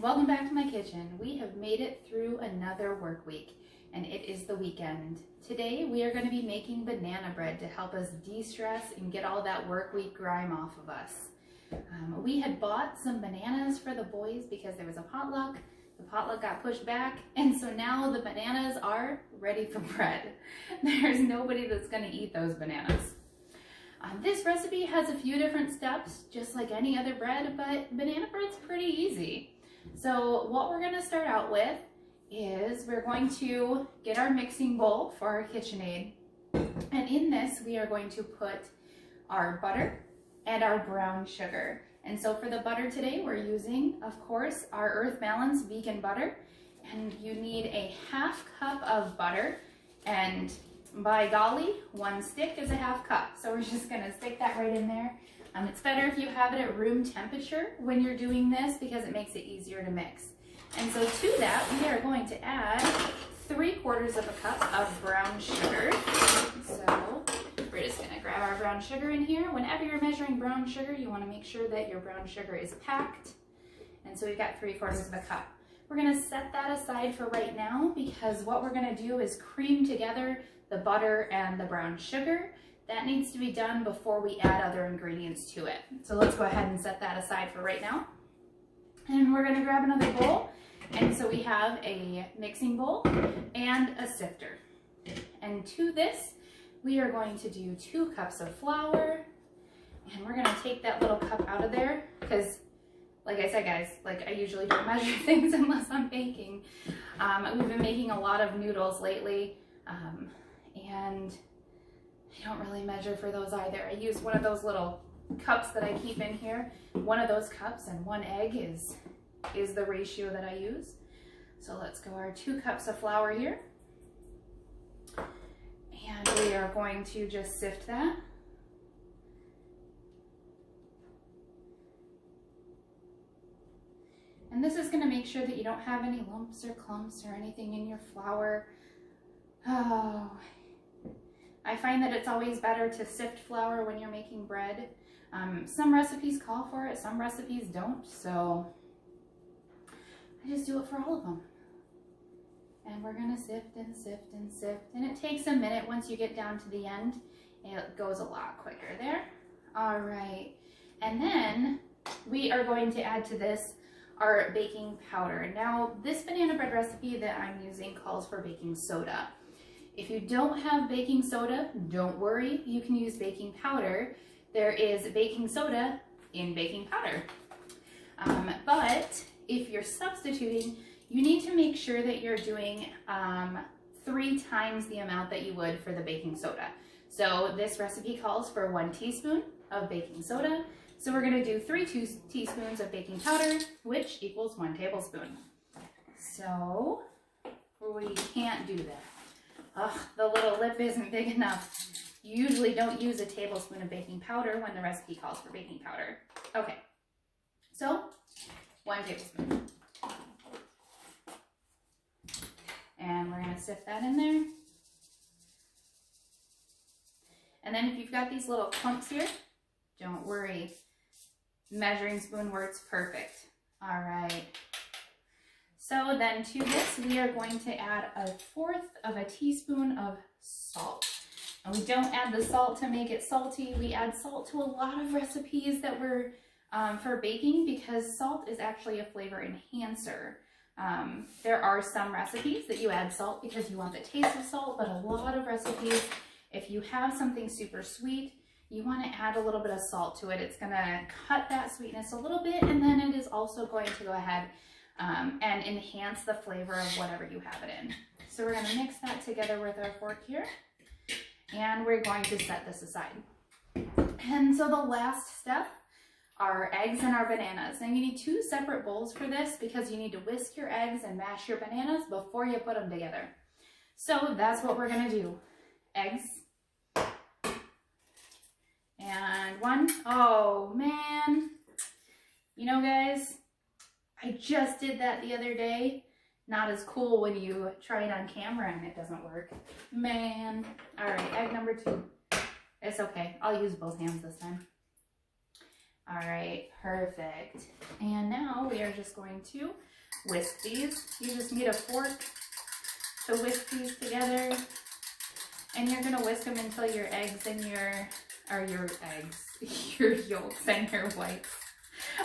welcome back to my kitchen. We have made it through another work week and it is the weekend. Today we are going to be making banana bread to help us de-stress and get all that work week grime off of us. We had bought some bananas for the boys because there was a potluck. The potluck got pushed back, and so now the bananas are ready for bread. There's nobody that's going to eat those bananas. This recipe has a few different steps, just like any other bread, but banana bread's pretty easy. So what we're going to start out with is we're going to get our mixing bowl for our KitchenAid, and in this we are going to put our butter and our brown sugar. And so for the butter today, we're using, of course, our Earth Balance vegan butter, and you need a half cup of butter, and by golly, 1 stick is a half cup. So we're just gonna stick that right in there. It's better if you have it at room temperature when you're doing this because it makes it easier to mix. And so to that, we are going to add 3/4 of a cup of brown sugar. So we're just gonna grab our brown sugar in here. Whenever you're measuring brown sugar, you wanna make sure that your brown sugar is packed. And so we've got 3/4 of a cup. We're gonna set that aside for right now because what we're gonna do is cream together the butter and the brown sugar. That needs to be done before we add other ingredients to it. So let's go ahead and set that aside for right now. And we're gonna grab another bowl. And so we have a mixing bowl and a sifter. And to this, we are going to do 2 cups of flour. And we're gonna take that little cup out of there because, like I said, guys, like I usually don't measure things unless I'm baking. We've been making a lot of noodles lately. And I don't really measure for those either. I use one of those little cups that I keep in here. One of those cups and 1 egg is the ratio that I use. So let's go our 2 cups of flour here. And we are going to just sift that. And this is going to make sure that you don't have any lumps or clumps or anything in your flour. Oh, I find that it's always better to sift flour when you're making bread. Some recipes call for it, some recipes don't, so I just do it for all of them. And we're gonna sift and sift and sift, and it takes a minute. Once you get down to the end, it goes a lot quicker there. All right, and then we are going to add to this our baking powder. Now, this banana bread recipe that I'm using calls for baking soda. If you don't have baking soda, don't worry, you can use baking powder. There is baking soda in baking powder. But if you're substituting, you need to make sure that you're doing 3 times the amount that you would for the baking soda. So this recipe calls for 1 teaspoon of baking soda. So we're gonna do 3 teaspoons of baking powder, which equals 1 tablespoon. So we can't do that. Ugh, the little lip isn't big enough. You usually don't use a tablespoon of baking powder when the recipe calls for baking powder. Okay, so 1 tablespoon. And we're gonna sift that in there. And then if you've got these little clumps here, don't worry. Measuring spoon works perfect. All right. So then to this, we are going to add 1/4 of a teaspoon of salt. And we don't add the salt to make it salty. We add salt to a lot of recipes that we're for baking because salt is actually a flavor enhancer. There are some recipes that you add salt because you want the taste of salt, but a lot of recipes, if you have something super sweet, you want to add a little bit of salt to it. It's going to cut that sweetness a little bit, and then it is also going to go ahead and enhance the flavor of whatever you have it in. So we're going to mix that together with our fork here, and we're going to set this aside. And so the last step are eggs and our bananas. And you need 2 separate bowls for this because you need to whisk your eggs and mash your bananas before you put them together. So that's what we're going to do. Eggs. And 1. Oh man. You know, guys, I just did that the other day. Not as cool when you try it on camera and it doesn't work. Man. All right, egg number 2. It's okay. I'll use both hands this time. All right, perfect. And now we are just going to whisk these. You just need a fork to whisk these together. And you're gonna whisk them until your eggs and your yolks and your whites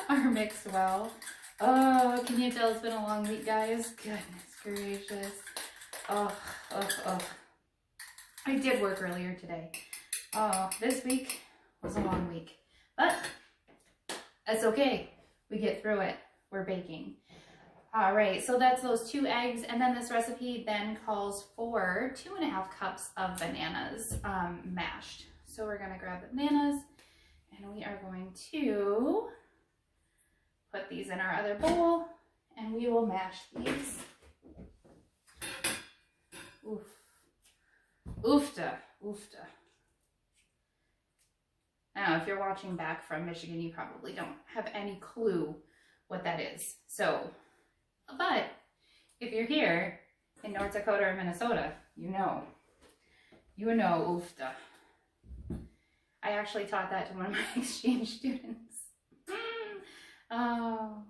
are mixed well. Oh, can you tell it's been a long week, guys? Goodness gracious. Oh. I did work earlier today. Oh, this week was a long week, but that's okay. We get through it. We're baking. All right, so that's those 2 eggs, and then this recipe then calls for 2.5 cups of bananas mashed. So we're gonna grab the bananas, and we are going to put these in our other bowl, and we will mash these. Oof. Oofta, oofta. Now, if you're watching back from Michigan, you probably don't have any clue what that is. So, but if you're here in North Dakota or Minnesota, you know oofta. I actually taught that to one of my exchange students. Oh.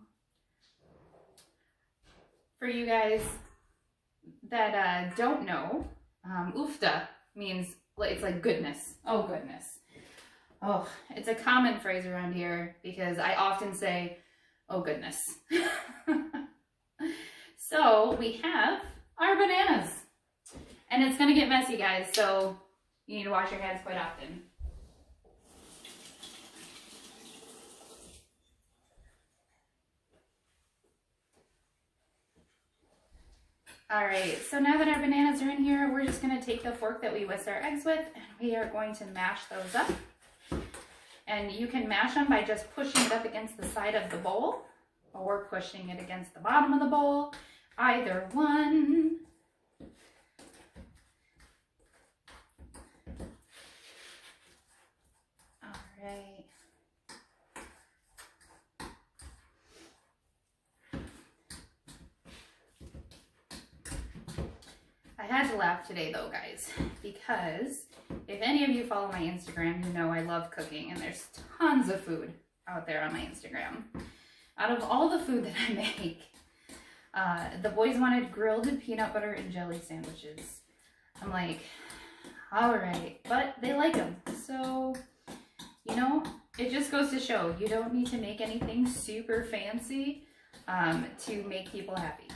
For you guys that don't know, oofta means, it's like goodness. Oh, goodness. Oh, it's a common phrase around here because I often say, oh, goodness. So we have our bananas. And it's going to get messy, guys, so you need to wash your hands quite often. All right, so now that our bananas are in here, we're just gonna take the fork that we whisked our eggs with, and we are going to mash those up. And you can mash them by just pushing it up against the side of the bowl, or pushing it against the bottom of the bowl, either one. All right. I had to laugh today though, guys, because if any of you follow my Instagram, you know I love cooking, and there's tons of food out there on my Instagram. Out of all the food that I make, the boys wanted grilled peanut butter and jelly sandwiches. I'm like, all right, but they like them. So, you know, it just goes to show you don't need to make anything super fancy to make people happy.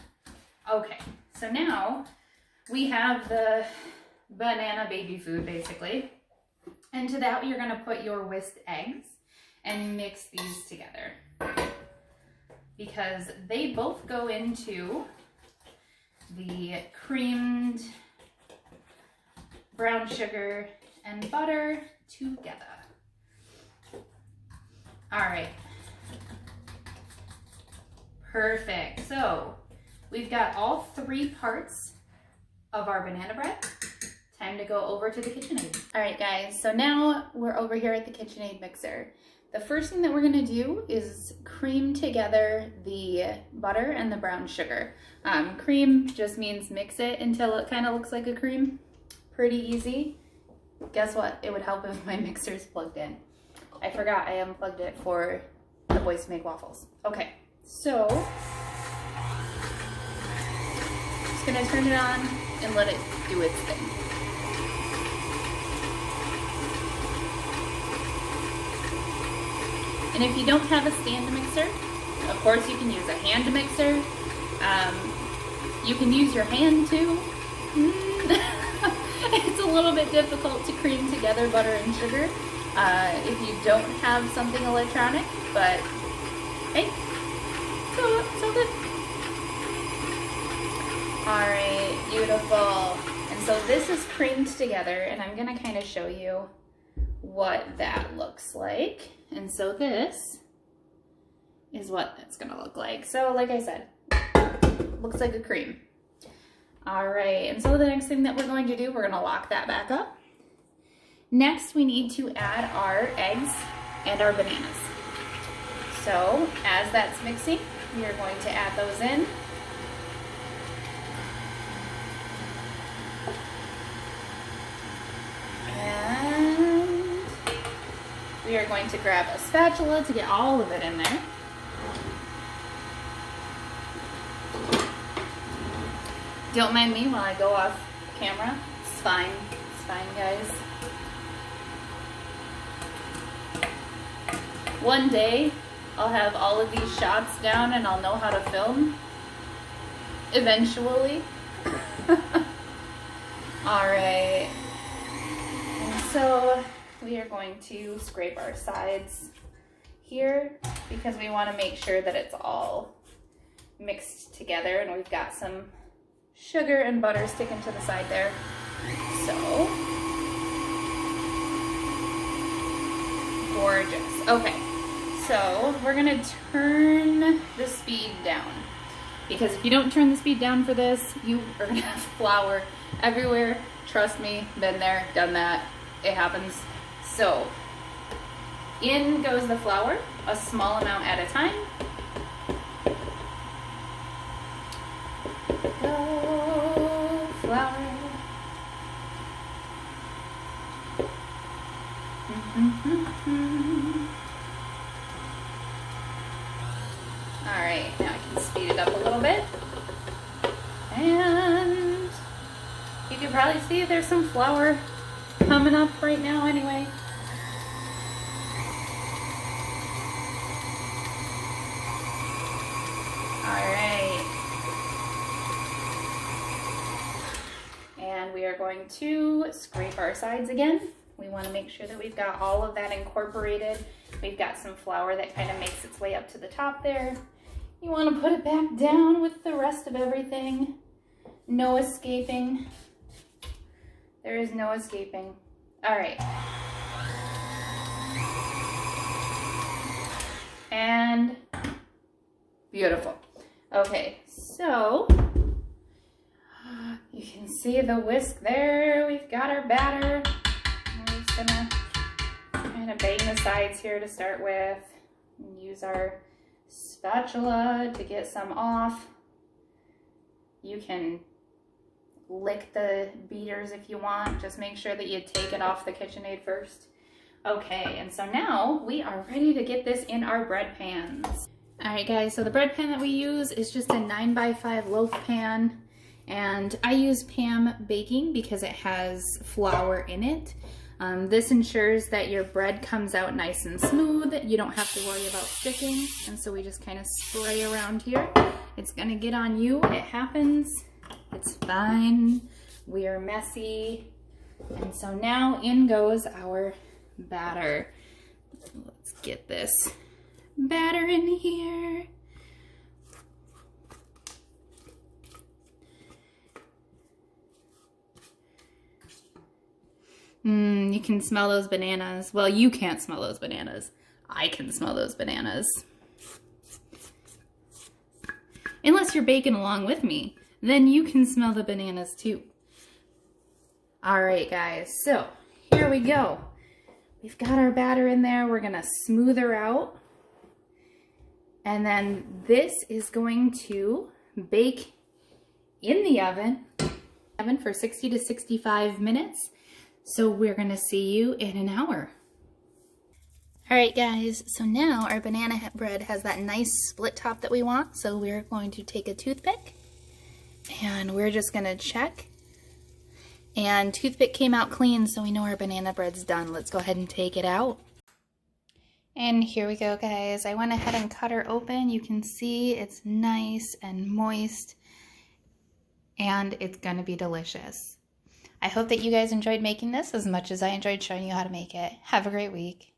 Okay, so now we have the banana baby food, basically. And to that, you're gonna put your whisked eggs and mix these together, because they both go into the creamed brown sugar and butter together. All right. Perfect. So we've got all 3 parts of our banana bread. Time to go over to the KitchenAid. All right, guys, so now we're over here at the KitchenAid mixer. The first thing that we're gonna do is cream together the butter and the brown sugar. Cream just means mix it until it kind of looks like a cream. Pretty easy. Guess what? It would help if my mixer's plugged in. I forgot I unplugged it for the boys to make waffles. Okay, so just gonna turn it on and let it do its thing. And if you don't have a stand mixer, of course you can use a hand mixer. You can use your hand too. It's a little bit difficult to cream together butter and sugar if you don't have something electronic, but hey, so good. All right, beautiful. And so this is creamed together, and I'm gonna kind of show you what that looks like. And so this is what that's gonna look like. So like I said, looks like a cream. All right, and so the next thing that we're going to do, we're gonna lock that back up. Next, we need to add our eggs and our bananas. So as that's mixing, we are going to add those in. And we are going to grab a spatula to get all of it in there. Don't mind me while I go off camera. It's fine. It's fine, guys. One day, I'll have all of these shots down and I'll know how to film. Eventually. Alright. And so, we are going to scrape our sides here because we want to make sure that it's all mixed together, and we've got some sugar and butter sticking to the side there. So, gorgeous. Okay, so we're gonna turn the speed down, because if you don't turn the speed down for this, you are gonna have flour everywhere. Trust me, been there, done that, it happens. So, in goes the flour, a small amount at a time. Go, flour. All right, now I can speed it up a little bit. And you can probably see there's some flour coming up right now anyway. And we are going to scrape our sides again. We want to make sure that we've got all of that incorporated. We've got some flour that kind of makes its way up to the top there. You want to put it back down with the rest of everything. No escaping. There is no escaping. All right. And beautiful. Okay, so you can see the whisk there. We've got our batter. We're just gonna kind of bang the sides here to start with. And use our spatula to get some off. You can lick the beaters if you want. Just make sure that you take it off the KitchenAid first. Okay, and so now we are ready to get this in our bread pans. All right, guys, so the bread pan that we use is just a 9x5 loaf pan. And I use Pam Baking because it has flour in it. This ensures that your bread comes out nice and smooth. You don't have to worry about sticking. And so we just kind of spray around here. It's gonna get on you. It happens. It's fine. We are messy. And so now in goes our batter. Let's get this batter in here. You can smell those bananas. Well, you can't smell those bananas. I can smell those bananas. Unless you're baking along with me, then you can smell the bananas too. All right, guys, so here we go. We've got our batter in there. We're gonna smooth her out. And then this is going to bake in the oven for 60 to 65 minutes. So we're gonna see you in an hour. All right, guys, so now our banana bread has that nice split top that we want. So we're going to take a toothpick and we're just gonna check. And toothpick came out clean, so we know our banana bread's done. Let's go ahead and take it out. And here we go, guys. I went ahead and cut her open. You can see it's nice and moist, and it's gonna be delicious. I hope that you guys enjoyed making this as much as I enjoyed showing you how to make it. Have a great week.